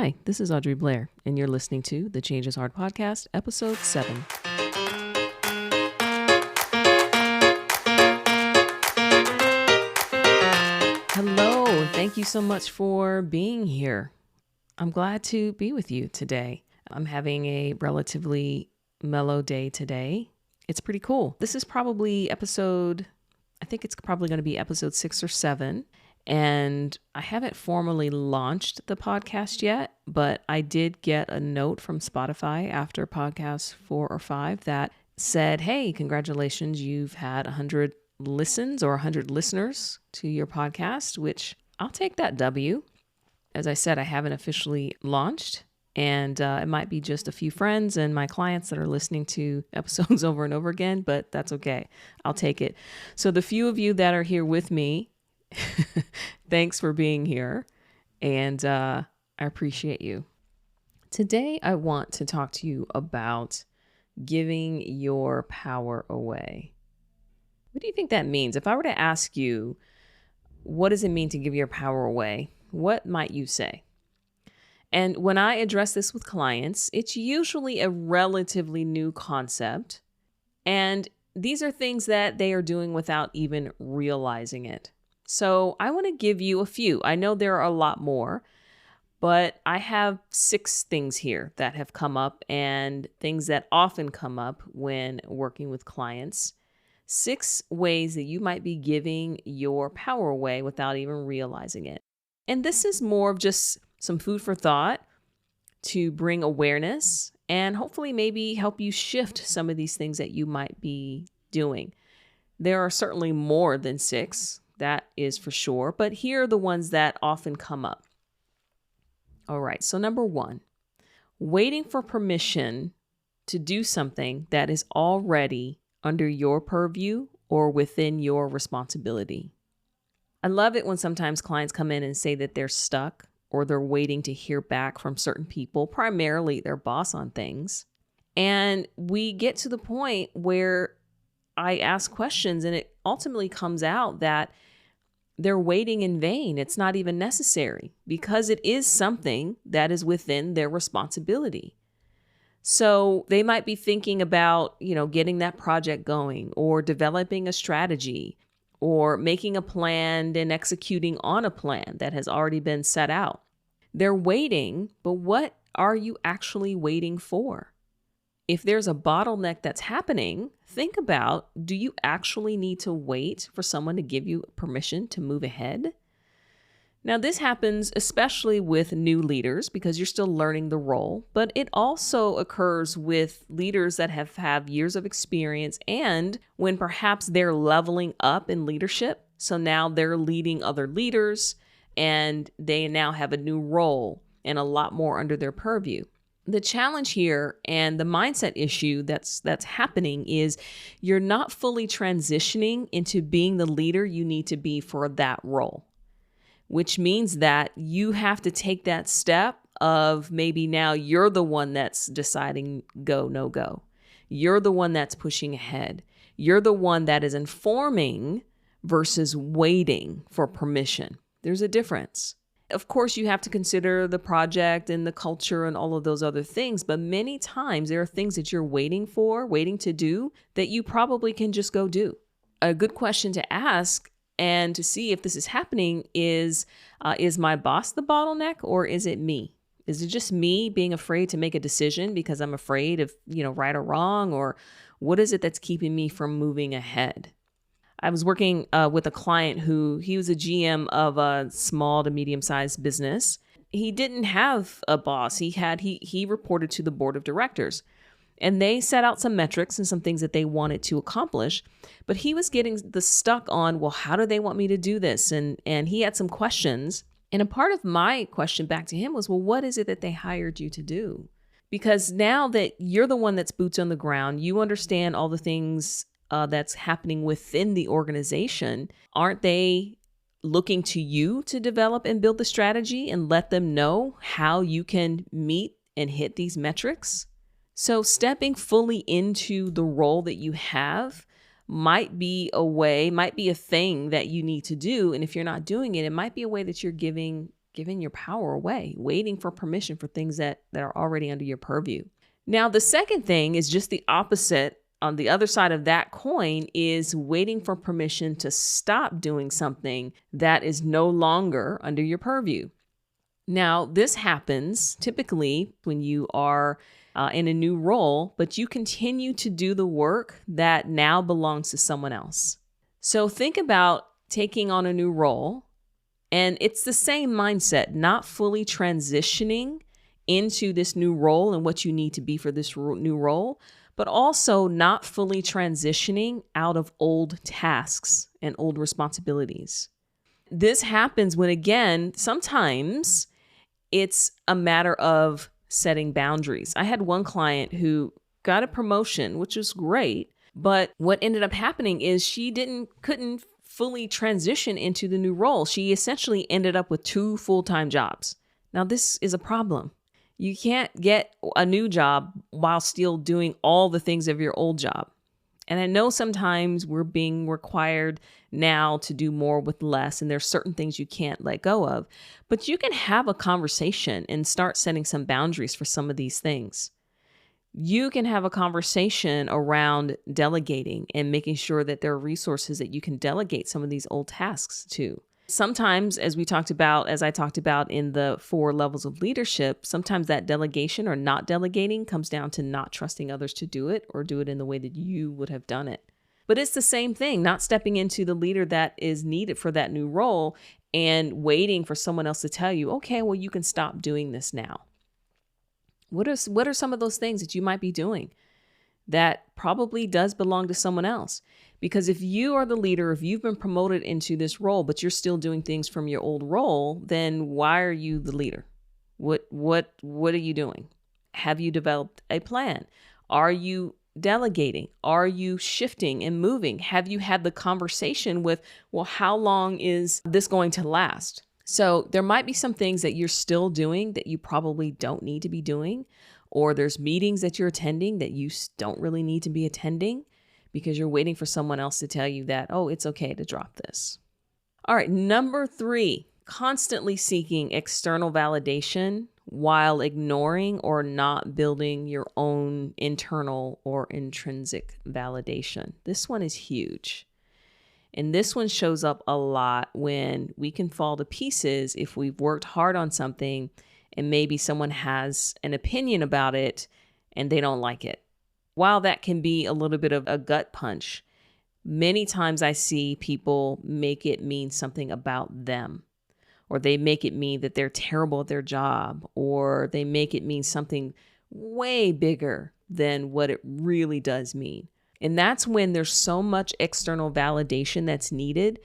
Hi, this is Audrey Blair, and you're listening to the Change is Hard podcast, episode 7. Hello, and thank you so much for being here. I'm glad to be with you today. I'm having a relatively mellow day today. It's pretty cool. This is probably I think it's probably going to be episode 6 or 7. And I haven't formally launched the podcast yet, but I did get a note from Spotify after podcast 4 or 5 that said, hey, congratulations, you've had 100 listens or 100 listeners to your podcast, which I'll take that W. As I said, I haven't officially launched, and it might be just a few friends and my clients that are listening to episodes over and over again, but that's okay. I'll take it. So the few of you that are here with me, thanks for being here, and I appreciate you. Today, I want to talk to you about giving your power away. What do you think that means? If I were to ask you, what does it mean to give your power away? What might you say? And when I address this with clients, it's usually a relatively new concept, and these are things that they are doing without even realizing it. So I want to give you a few. I know there are a lot more, but I have 6 things here that have come up and things that often come up when working with clients. 6 ways that you might be giving your power away without even realizing it. And this is more of just some food for thought to bring awareness and hopefully maybe help you shift some of these things that you might be doing. There are certainly more than 6. That is for sure. But here are the ones that often come up. All right. So number 1, waiting for permission to do something that is already under your purview or within your responsibility. I love it when sometimes clients come in and say that they're stuck or they're waiting to hear back from certain people, primarily their boss on things. And we get to the point where I ask questions and it ultimately comes out that they're waiting in vain. It's not even necessary because it is something that is within their responsibility. So they might be thinking about, getting that project going or developing a strategy or making a plan and executing on a plan that has already been set out. They're waiting, but what are you actually waiting for? If there's a bottleneck that's happening, think about, do you actually need to wait for someone to give you permission to move ahead? Now, this happens especially with new leaders because you're still learning the role, but it also occurs with leaders that have had years of experience and when perhaps they're leveling up in leadership. So now they're leading other leaders and they now have a new role and a lot more under their purview. The challenge here and the mindset issue that's happening is you're not fully transitioning into being the leader you need to be for that role, which means that you have to take that step of maybe now you're the one that's deciding go, no go. You're the one that's pushing ahead. You're the one that is informing versus waiting for permission. There's a difference. Of course, you have to consider the project and the culture and all of those other things, but many times there are things that you're waiting to do that you probably can just go do. A good question to ask and to see if this is happening is my boss the bottleneck or is it me? Is it just me being afraid to make a decision because I'm afraid of, right or wrong, or what is it that's keeping me from moving ahead? I was working with a client he was a GM of a small to medium-sized business. He didn't have a boss. He reported to the board of directors, and they set out some metrics and some things that they wanted to accomplish. But he was getting stuck on, well, how do they want me to do this? And he had some questions. And a part of my question back to him was, well, what is it that they hired you to do? Because now that you're the one that's boots on the ground, you understand all the things that's happening within the organization. Aren't they looking to you to develop and build the strategy and let them know how you can meet and hit these metrics? So stepping fully into the role that you have might be a thing that you need to do. And if you're not doing it, it might be a way that you're giving giving your power away, waiting for permission for things that are already under your purview. Now, the second thing is just the opposite. On the other side of that coin is waiting for permission to stop doing something that is no longer under your purview. Now, this happens typically when you are in a new role, but you continue to do the work that now belongs to someone else. So think about taking on a new role, and it's the same mindset, not fully transitioning into this new role and what you need to be for this new role, but also not fully transitioning out of old tasks and old responsibilities. This happens when, again, sometimes it's a matter of setting boundaries. I had one client who got a promotion, which was great, but what ended up happening is she couldn't fully transition into the new role. She essentially ended up with 2 full-time jobs. Now, this is a problem. You can't get a new job while still doing all the things of your old job. And I know sometimes we're being required now to do more with less, and there's certain things you can't let go of. But you can have a conversation and start setting some boundaries for some of these things. You can have a conversation around delegating and making sure that there are resources that you can delegate some of these old tasks to. Sometimes, as I talked about in the 4 levels of leadership, sometimes that delegation or not delegating comes down to not trusting others to do it or do it in the way that you would have done it. But it's the same thing, not stepping into the leader that is needed for that new role and waiting for someone else to tell you, okay, well, you can stop doing this now. What are some of those things that you might be doing that probably does belong to someone else? Because if you are the leader, if you've been promoted into this role, but you're still doing things from your old role, then why are you the leader? What are you doing? Have you developed a plan? Are you delegating? Are you shifting and moving? Have you had the conversation with, well, how long is this going to last? So there might be some things that you're still doing that you probably don't need to be doing, or there's meetings that you're attending that you don't really need to be attending because you're waiting for someone else to tell you that, oh, it's okay to drop this. All right, number 3, constantly seeking external validation while ignoring or not building your own internal or intrinsic validation. This one is huge. And this one shows up a lot when we can fall to pieces if we've worked hard on something and maybe someone has an opinion about it and they don't like it. While that can be a little bit of a gut punch, many times I see people make it mean something about them, or they make it mean that they're terrible at their job, or they make it mean something way bigger than what it really does mean. And that's when there's so much external validation that's needed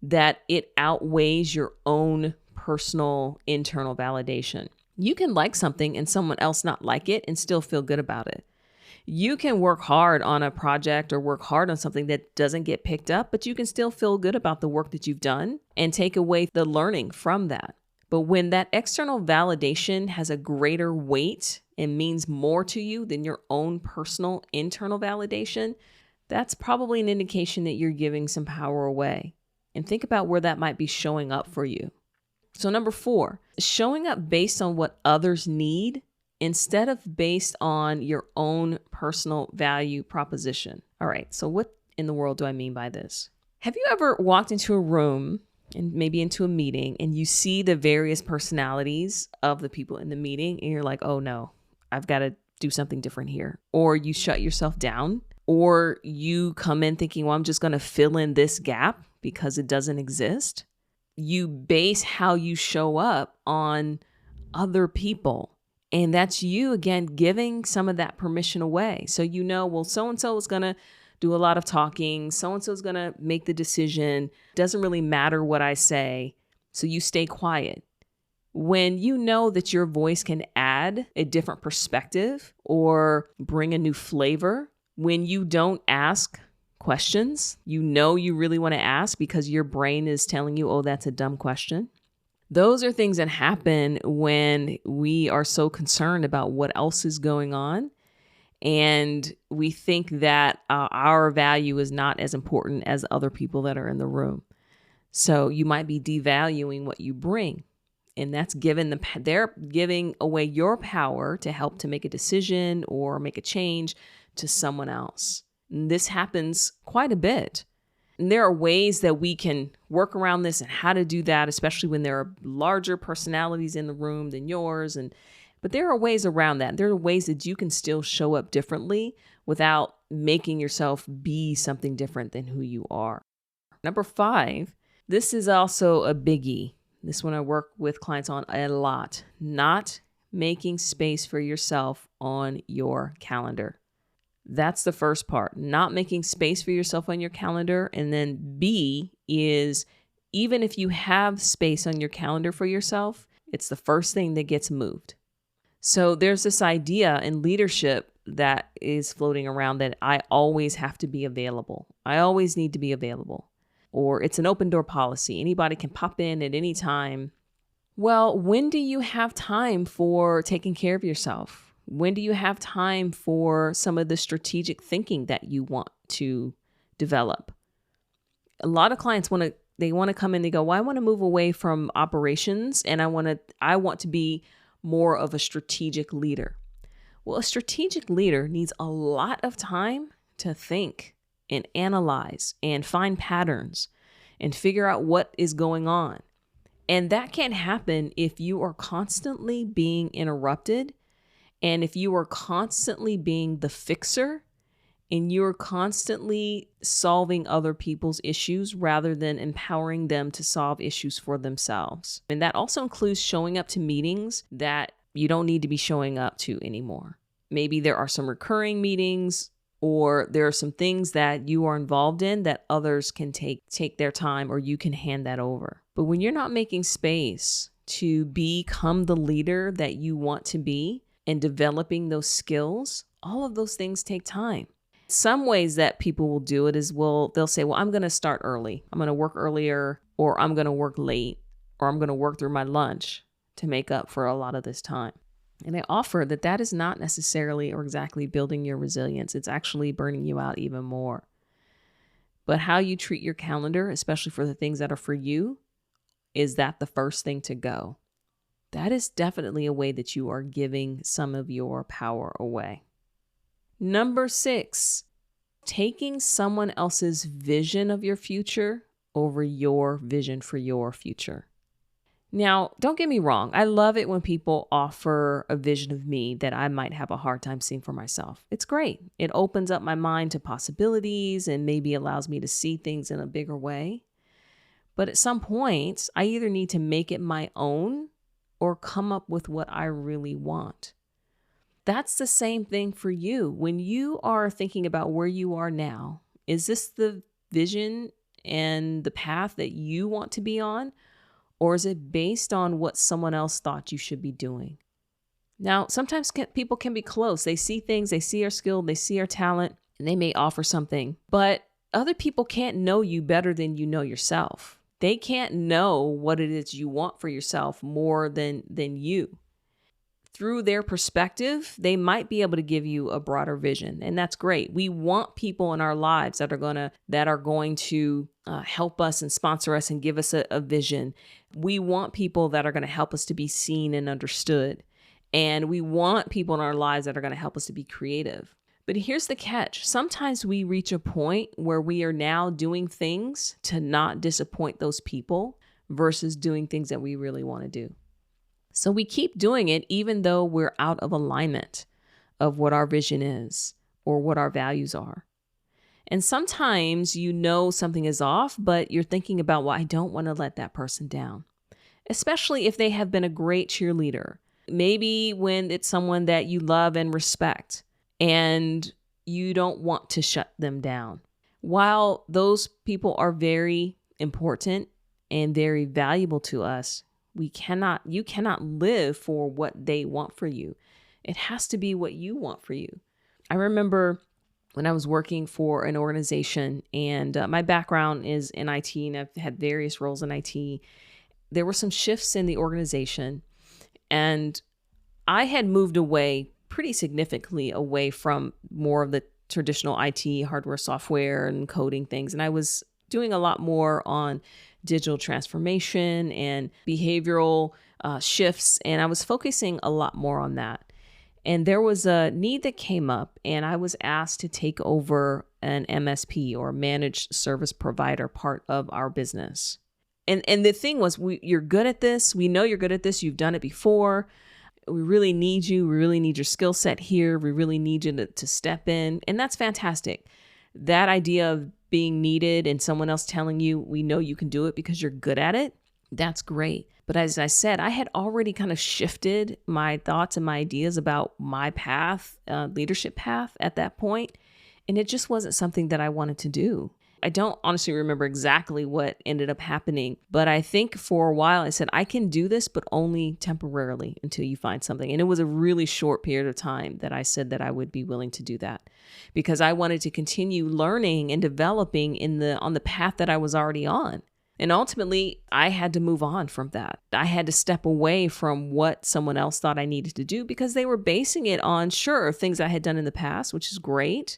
that it outweighs your own personal internal validation. You can like something and someone else not like it and still feel good about it. You can work hard on a project or work hard on something that doesn't get picked up, but you can still feel good about the work that you've done and take away the learning from that. But when that external validation has a greater weight and means more to you than your own personal internal validation, that's probably an indication that you're giving some power away. And think about where that might be showing up for you. So number 4, showing up based on what others need instead of based on your own personal value proposition. All right, so what in the world do I mean by this? Have you ever walked into a room and maybe into a meeting and you see the various personalities of the people in the meeting and you're like, oh no, I've got to do something different here. Or you shut yourself down, or you come in thinking, well, I'm just going to fill in this gap because it doesn't exist. You base how you show up on other people. And that's you, again, giving some of that permission away. So you know, well, so-and-so is going to do a lot of talking. So-and-so is going to make the decision. Doesn't really matter what I say. So you stay quiet. When you know that your voice can add a different perspective or bring a new flavor, when you don't ask questions, you know you really want to ask because your brain is telling you, oh, that's a dumb question. Those are things that happen when we are so concerned about what else is going on. And we think that our value is not as important as other people that are in the room. So you might be devaluing what you bring. And that's they're giving away your power to help to make a decision or make a change to someone else. And this happens quite a bit. And there are ways that we can work around this and how to do that, especially when there are larger personalities in the room than yours. But there are ways around that. There are ways that you can still show up differently without making yourself be something different than who you are. Number 5, this is also a biggie. This one I work with clients on a lot. Not making space for yourself on your calendar. That's the first part. Not making space for yourself on your calendar. And then B is, even if you have space on your calendar for yourself, it's the first thing that gets moved. So there's this idea in leadership that is floating around that I always have to be available. I always need to be available. Or it's an open door policy. Anybody can pop in at any time. Well, when do you have time for taking care of yourself? When do you have time for some of the strategic thinking that you want to develop? A lot of clients want to come in and go, well, I want to move away from operations and I want to be more of a strategic leader. Well, a strategic leader needs a lot of time to think and analyze and find patterns and figure out what is going on. And that can't happen if you are constantly being interrupted and if you are constantly being the fixer and you're constantly solving other people's issues rather than empowering them to solve issues for themselves. And that also includes showing up to meetings that you don't need to be showing up to anymore. Maybe there are some recurring meetings or there are some things that you are involved in that others can take their time or you can hand that over. But when you're not making space to become the leader that you want to be and developing those skills, all of those things take time. Some ways that people will do it is they'll say, well, I'm going to start early. I'm going to work earlier, or I'm going to work late, or I'm going to work through my lunch to make up for a lot of this time. And I offer that is not necessarily or exactly building your resilience. It's actually burning you out even more. But how you treat your calendar, especially for the things that are for you, is that the first thing to go? That is definitely a way that you are giving some of your power away. Number 6, taking someone else's vision of your future over your vision for your future. Now, don't get me wrong. I love it when people offer a vision of me that I might have a hard time seeing for myself. It's great. It opens up my mind to possibilities and maybe allows me to see things in a bigger way. But at some point, I either need to make it my own or come up with what I really want. That's the same thing for you. When you are thinking about where you are now, is this the vision and the path that you want to be on? Or is it based on what someone else thought you should be doing? Now, sometimes people can be close. They see things, they see our skill, they see our talent, and they may offer something. But other people can't know you better than you know yourself. They can't know what it is you want for yourself more than you. Through their perspective, they might be able to give you a broader vision, and that's great. We want people in our lives that are going to help us and sponsor us and give us a vision. We want people that are going to help us to be seen and understood, and we want people in our lives that are going to help us to be creative. But here's the catch. Sometimes we reach a point where we are now doing things to not disappoint those people versus doing things that we really want to do. So we keep doing it even though we're out of alignment of what our vision is or what our values are. And sometimes you know something is off, but you're thinking about, well, I don't want to let that person down, especially if they have been a great cheerleader. Maybe when it's someone that you love and respect and you don't want to shut them down. While those people are very important and very valuable to us, you cannot live for what they want for you. It has to be what you want for you. I remember when I was working for an organization and my background is in IT and I've had various roles in IT. There were some shifts in the organization and I had moved away pretty significantly away from more of the traditional IT, hardware, software and coding things. And I was doing a lot more on digital transformation and behavioral shifts. And I was focusing a lot more on that. And there was a need that came up, and I was asked to take over an MSP, or managed service provider, part of our business. And the thing was, you're good at this. We know you're good at this. You've done it before. We really need you. We really need your skill set here. We really need you to step in. And that's fantastic. That idea of being needed and someone else telling you, we know you can do it because you're good at it, that's great. But as I said, I had already kind of shifted my thoughts and my ideas about my path, leadership path at that point, and it just wasn't something that I wanted to do. I don't honestly remember exactly what ended up happening, but I think for a while I said, I can do this, but only temporarily until you find something. And it was a really short period of time that I said that I would be willing to do that, because I wanted to continue learning and developing on the path that I was already on. And ultimately, I had to move on from that. I had to step away from what someone else thought I needed to do, because they were basing it on, sure, things I had done in the past, which is great,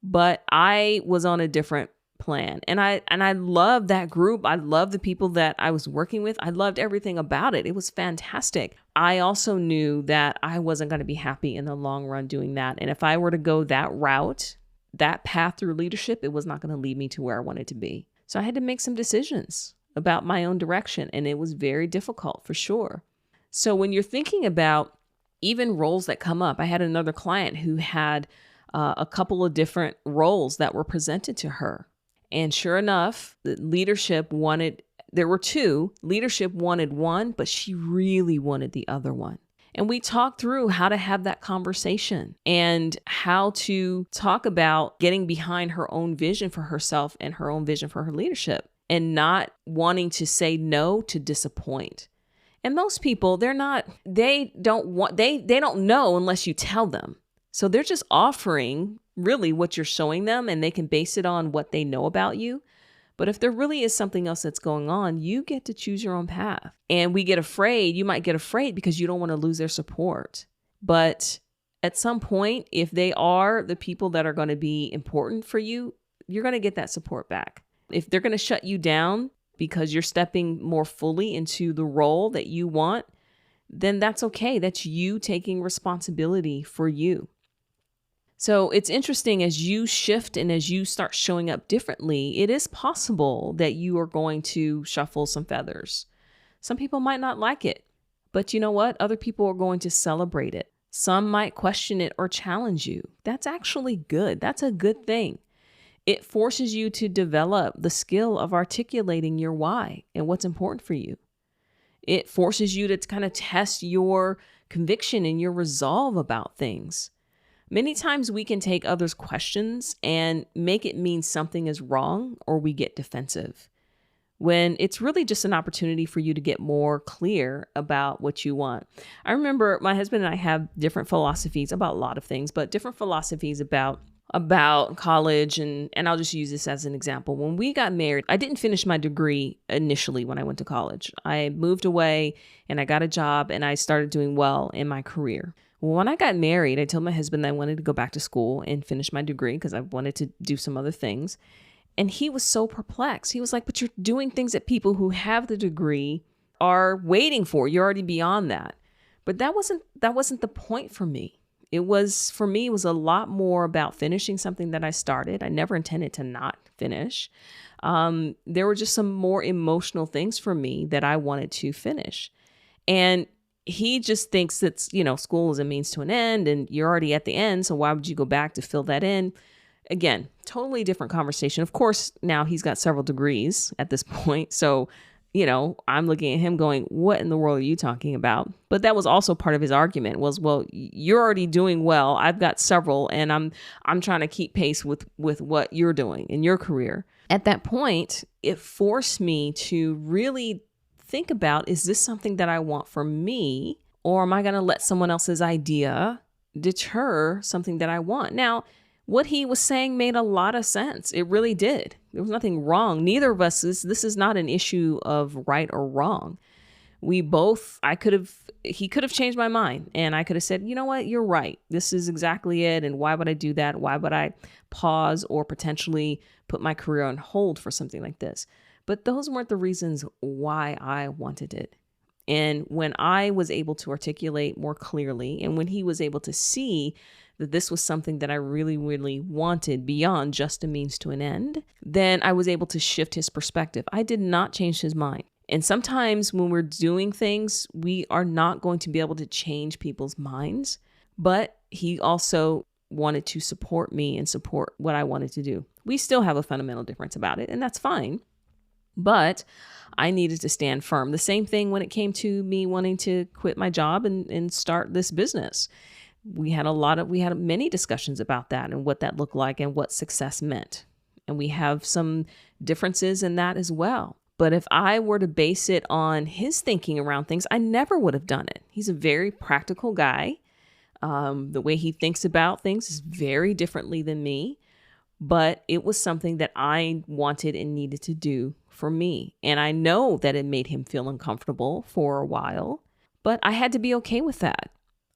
but I was on a different plan. And I loved that group. I loved the people that I was working with. I loved everything about it. It was fantastic. I also knew that I wasn't going to be happy in the long run doing that. And if I were to go that route, that path through leadership, it was not going to lead me to where I wanted to be. So I had to make some decisions about my own direction, and it was very difficult for sure. So when you're thinking about even roles that come up, I had another client who had a couple of different roles that were presented to her. And sure enough, there were two. Leadership wanted one, but she really wanted the other one. And we talked through how to have that conversation and how to talk about getting behind her own vision for herself and her own vision for her leadership, and not wanting to say no to disappoint. And most people, they don't know unless you tell them. So they're just offering really what you're showing them, and they can base it on what they know about you. But if there really is something else that's going on, you get to choose your own path. And you might get afraid because you don't want to lose their support. But at some point, if they are the people that are going to be important for you, you're going to get that support back. If they're going to shut you down because you're stepping more fully into the role that you want, then that's okay. That's you taking responsibility for you. So it's interesting, as you shift and as you start showing up differently, it is possible that you are going to shuffle some feathers. Some people might not like it, but you know what? Other people are going to celebrate it. Some might question it or challenge you. That's actually good. That's a good thing. It forces you to develop the skill of articulating your why and what's important for you. It forces you to kind of test your conviction and your resolve about things. Many times we can take others' questions and make it mean something is wrong, or we get defensive, when it's really just an opportunity for you to get more clear about what you want. I remember my husband and I have different philosophies about a lot of things, but different philosophies about college. And I'll just use this as an example. When we got married, I didn't finish my degree initially when I went to college. I moved away and I got a job and I started doing well in my career. When I got married, I told my husband that I wanted to go back to school and finish my degree because I wanted to do some other things. And he was so perplexed. He was like, but you're doing things that people who have the degree are waiting for. You're already beyond that. But that wasn't the point for me. It was a lot more about finishing something that I started. I never intended to not finish. There were just some more emotional things for me that I wanted to finish. And he just thinks that, school is a means to an end and you're already at the end. So why would you go back to fill that in? Again, totally different conversation. Of course, now he's got several degrees at this point. So, I'm looking at him going, what in the world are you talking about? But that was also part of his argument was, well, you're already doing well. I've got several and I'm trying to keep pace with what you're doing in your career. At that point, it forced me to really think about, is this something that I want for me, or am I going to let someone else's idea deter something that I want? Now, what he was saying made a lot of sense. It really did. There was nothing wrong. Neither of us, this is not an issue of right or wrong. He could have changed my mind and I could have said, you know what, you're right. This is exactly it. And why would I do that? Why would I pause or potentially put my career on hold for something like this? But those weren't the reasons why I wanted it. And when I was able to articulate more clearly, and when he was able to see that this was something that I really, really wanted beyond just a means to an end, then I was able to shift his perspective. I did not change his mind. And sometimes when we're doing things, we are not going to be able to change people's minds. But he also wanted to support me and support what I wanted to do. We still have a fundamental difference about it, and that's fine. But I needed to stand firm. The same thing when it came to me wanting to quit my job and start this business. We had many discussions about that and what that looked like and what success meant. And we have some differences in that as well. But if I were to base it on his thinking around things, I never would have done it. He's a very practical guy. The way he thinks about things is very differently than me. But it was something that I wanted and needed to do for me. And I know that it made him feel uncomfortable for a while, but I had to be okay with that.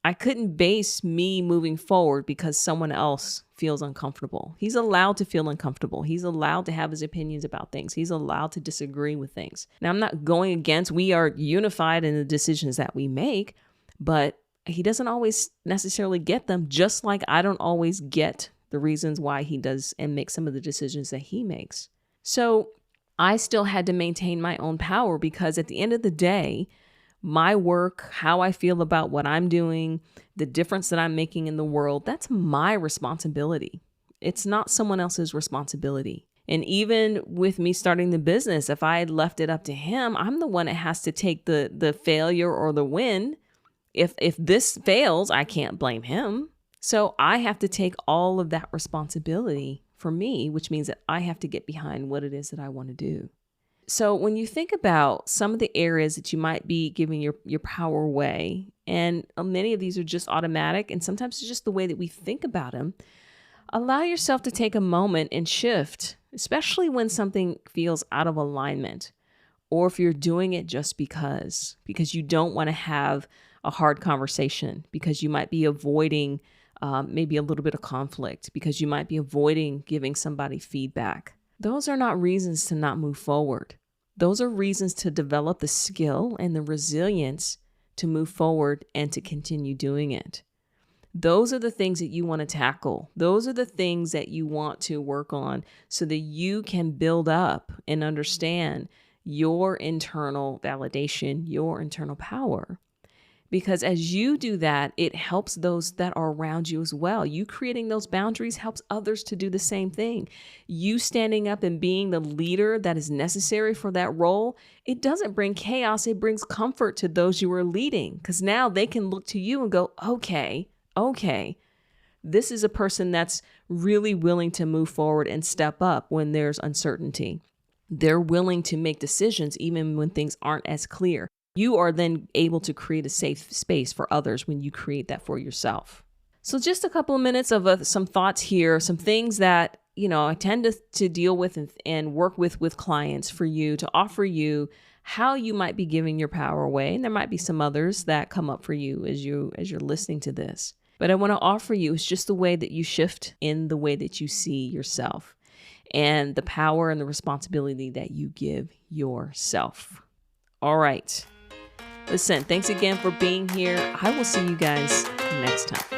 I couldn't base me moving forward because someone else feels uncomfortable. He's allowed to feel uncomfortable. He's allowed to have his opinions about things. He's allowed to disagree with things. Now, I'm not going against, we are unified in the decisions that we make, but he doesn't always necessarily get them, just like I don't always get the reasons why he does and makes some of the decisions that he makes. So I still had to maintain my own power because at the end of the day, my work, how I feel about what I'm doing, the difference that I'm making in the world, that's my responsibility. It's not someone else's responsibility. And even with me starting the business, if I had left it up to him, I'm the one that has to take the failure or the win. If this fails, I can't blame him. So I have to take all of that responsibility for me, which means that I have to get behind what it is that I want to do. So when you think about some of the areas that you might be giving your power away, and many of these are just automatic, and sometimes it's just the way that we think about them, allow yourself to take a moment and shift, especially when something feels out of alignment, or if you're doing it just because you don't want to have a hard conversation, because you might be avoiding maybe a little bit of conflict, because you might be avoiding giving somebody feedback. Those are not reasons to not move forward. Those are reasons to develop the skill and the resilience to move forward and to continue doing it. Those are the things that you want to tackle. Those are the things that you want to work on so that you can build up and understand your internal validation, your internal power. Because as you do that, it helps those that are around you as well. You creating those boundaries helps others to do the same thing. You standing up and being the leader that is necessary for that role, it doesn't bring chaos. It brings comfort to those you are leading, because now they can look to you and go, okay, this is a person that's really willing to move forward and step up when there's uncertainty. They're willing to make decisions even when things aren't as clear. You are then able to create a safe space for others when you create that for yourself. So just a couple of minutes of some thoughts here, some things that, I tend to deal with and work with clients for you to offer you how you might be giving your power away. And there might be some others that come up for you as you're listening to this. But I want to offer you is just the way that you shift in the way that you see yourself and the power and the responsibility that you give yourself. All right. Listen, thanks again for being here. I will see you guys next time.